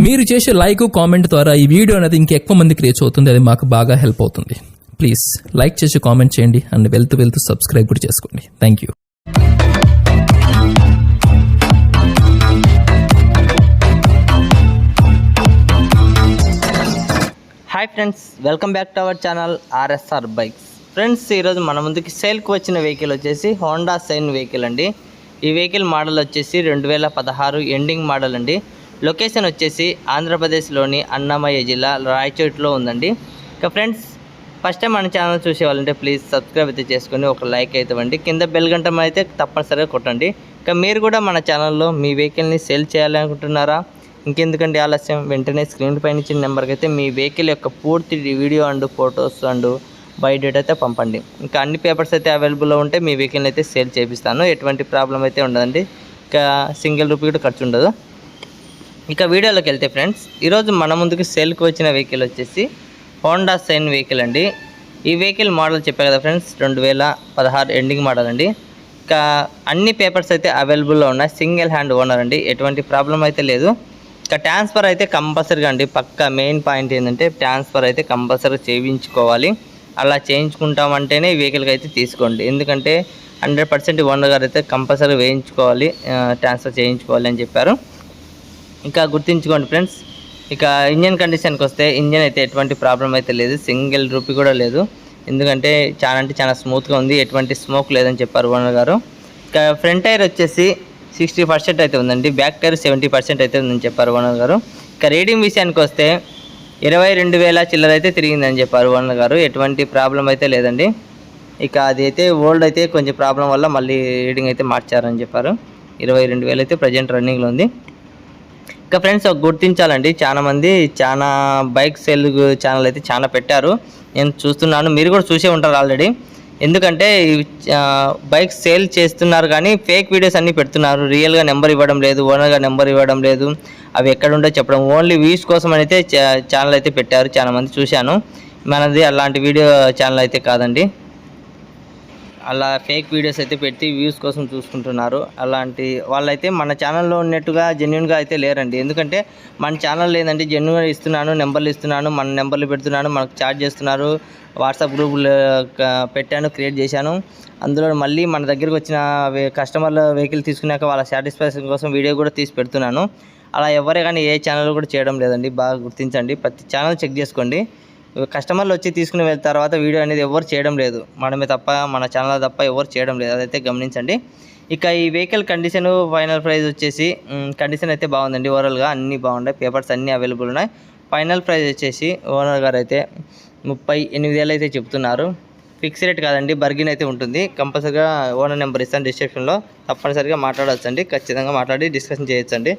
మీరు చేసే like comment ద్వారా ఈ వీడియో అనేది ఇంకెక్కువ మందికి రీచ్ అవుతుంది. అది మాకు బాగా హెల్ప్ అవుతుంది. ప్లీజ్ లైక్ చేసి కామెంట్ చేయండి అండ్ వెళ్తూ సబ్స్క్రైబ్ కూడా చేసుకోండి. Thank you. Hi friends, welcome back to our channel RSR bikes. Friends, ఈరోజు మన ముందుకి సేల్కి వచ్చిన వెహికల్ వచ్చేసి హోండా సైన్ వెహికల్ అండి. ఈ వెహికల్ మోడల్ వచ్చేసి 2016 ఎండింగ్ మోడల్ అండి. లొకేషన్ వచ్చేసి ఆంధ్రప్రదేశ్లోని అన్నమయ్య జిల్లా రాయచోటిలో ఉందండి. ఇక ఫ్రెండ్స్, ఫస్ట్ టైం మన ఛానల్ చూసేవాళ్ళంటే ప్లీజ్ సబ్స్క్రైబ్ అయితే చేసుకొని ఒక లైక్ అయితే ఇవ్వండి. కింద బెల్ గంట అయితే తప్పనిసరిగా కొట్టండి. ఇక మీరు కూడా మన ఛానల్లో మీ వెహికల్ని సేల్ చేయాలనుకుంటున్నారా? ఇంకెందుకంటే ఆలస్యం, వెంటనే స్క్రీన్ పైన ఇచ్చిన నెంబర్కి అయితే మీ వెహికల్ యొక్క పూర్తి video and photos and biodata అయితే పంపండి. ఇంకా అన్ని పేపర్స్ అయితే అవైలబుల్లో ఉంటే మీ వెహికల్ని అయితే సేల్ చేపిస్తాను. ఎటువంటి ప్రాబ్లం అయితే ఉండదండి. ఇక సింగిల్ రూపీ కూడా ఖర్చు ఉండదు. ఇక వీడియోలోకి వెళ్తే ఫ్రెండ్స్, ఈరోజు మన ముందుకు సేల్కి వచ్చిన వెహికల్ వచ్చేసి హోండా సైన్ వెహికల్ అండి. ఈ వెహికల్ మోడల్ చెప్పా కదా ఫ్రెండ్స్, 2016 ఎండింగ్ మోడల్ అండి. ఇక అన్ని పేపర్స్ అయితే అవైలబుల్లో ఉన్నాయి. సింగిల్ హ్యాండ్ ఓనర్ అండి, ఎటువంటి ప్రాబ్లం అయితే లేదు. ఇక ట్రాన్స్ఫర్ అయితే కంపల్సరీగా అండి. పక్క మెయిన్ పాయింట్ ఏంటంటే ట్రాన్స్ఫర్ అయితే కంపల్సరీ చేయించుకోవాలి. అలా చేయించుకుంటామంటేనే ఈ వెహికల్కి అయితే తీసుకోండి. ఎందుకంటే 100% ఓనర్ గారు అయితే కంపల్సరీ వేయించుకోవాలి, ట్రాన్స్ఫర్ చేయించుకోవాలి అని చెప్పారు. ఇంకా గుర్తుంచుకోండి ఫ్రెండ్స్. ఇక ఇంజన్ కండిషన్కి వస్తే ఇంజన్ అయితే ఎటువంటి ప్రాబ్లం అయితే లేదు, సింగిల్ రూపీ కూడా లేదు. ఎందుకంటే చాలా స్మూత్గా ఉంది, ఎటువంటి స్మోక్ లేదని చెప్పారు ఓనర్ గారు. ఇక ఫ్రంట్ టైర్ వచ్చేసి 60% అయితే ఉందండి, బ్యాక్ టైర్ 70% అయితే ఉందని చెప్పారు ఓనర్ గారు. ఇక రీడింగ్ విషయానికి వస్తే 22,000 చిల్లర అయితే తిరిగిందని చెప్పారు ఓనర్ గారు. ఎటువంటి ప్రాబ్లం అయితే లేదండి. ఇక అది అయితే ఓల్డ్ అయితే కొంచెం ప్రాబ్లం వల్ల మళ్ళీ రీడింగ్ అయితే మార్చారని చెప్పారు. 22,000 అయితే ప్రజెంట్ రన్నింగ్లో ఉంది. ఇక ఫ్రెండ్స్, గుర్తించాలండి, చాలా బైక్ సేల్ ఛానల్ అయితే చాలా పెట్టారు. నేను చూస్తున్నాను, మీరు కూడా చూసే ఉంటారు ఆల్రెడీ. ఎందుకంటే బైక్ సేల్ చేస్తున్నారు కానీ ఫేక్ వీడియోస్ అన్నీ పెడుతున్నారు. రియల్గా నెంబర్ ఇవ్వడం లేదు, ఓనర్గా నెంబర్ ఇవ్వడం లేదు, అవి ఎక్కడుండో చెప్పడం. ఓన్లీ వ్యూస్ కోసం అయితే ఛానల్ అయితే పెట్టారు. చాలా మంది చూశాను. మనది అలాంటి వీడియో ఛానల్ అయితే కాదండి. అలా ఫేక్ వీడియోస్ అయితే పెట్టి వ్యూస్ కోసం చూసుకుంటున్నారు. అలాంటి వాళ్ళైతే మన ఛానల్లో ఉన్నట్టుగా జెన్యున్గా అయితే లేరండి. ఎందుకంటే మన ఛానల్ లేదండి, జెన్యున్గా ఇస్తున్నాను, నెంబర్లు ఇస్తున్నాను, మన నెంబర్లు పెడుతున్నాను, మనకు చార్జ్ చేస్తున్నారు. వాట్సాప్ గ్రూపులు పెట్టాను, క్రియేట్ చేశాను. అందులో మళ్ళీ మన దగ్గరికి వచ్చిన కస్టమర్ల వెహికల్ తీసుకున్నాక వాళ్ళ సాటిస్ఫాక్షన్ కోసం వీడియో కూడా తీసి పెడుతున్నాను. అలా ఎవరే కానీ ఏ ఛానల్ కూడా చేయడం లేదండి. బాగా గుర్తించండి, ప్రతి ఛానల్ చెక్ చేసుకోండి. కస్టమర్లు వచ్చి తీసుకుని వెళ్ళిన తర్వాత వీడియో అనేది ఎవరు చేయడం లేదు, మనమే తప్ప, మన ఛానల్ తప్ప ఎవరు చేయడం లేదు. అదైతే గమనించండి. ఇక ఈ వెహికల్ కండిషన్, ఫైనల్ ప్రైస్ వచ్చేసి, కండిషన్ అయితే బాగుందండి. ఓవరాల్గా అన్నీ బాగున్నాయి, పేపర్స్ అన్నీ అవైలబుల్ ఉన్నాయి. ఫైనల్ ప్రైస్ వచ్చేసి ఓనర్ గారు అయితే 38,000 అయితే చెప్తున్నారు. ఫిక్స్ రేట్ కాదండి, బర్గిన్ అయితే ఉంటుంది. కంపల్సరీగా ఓనర్ నెంబర్ ఇస్తాను డిస్క్రిప్షన్లో, తప్పనిసరిగా మాట్లాడవచ్చండి. ఖచ్చితంగా మాట్లాడి డిస్కషన్ చేయొచ్చండి.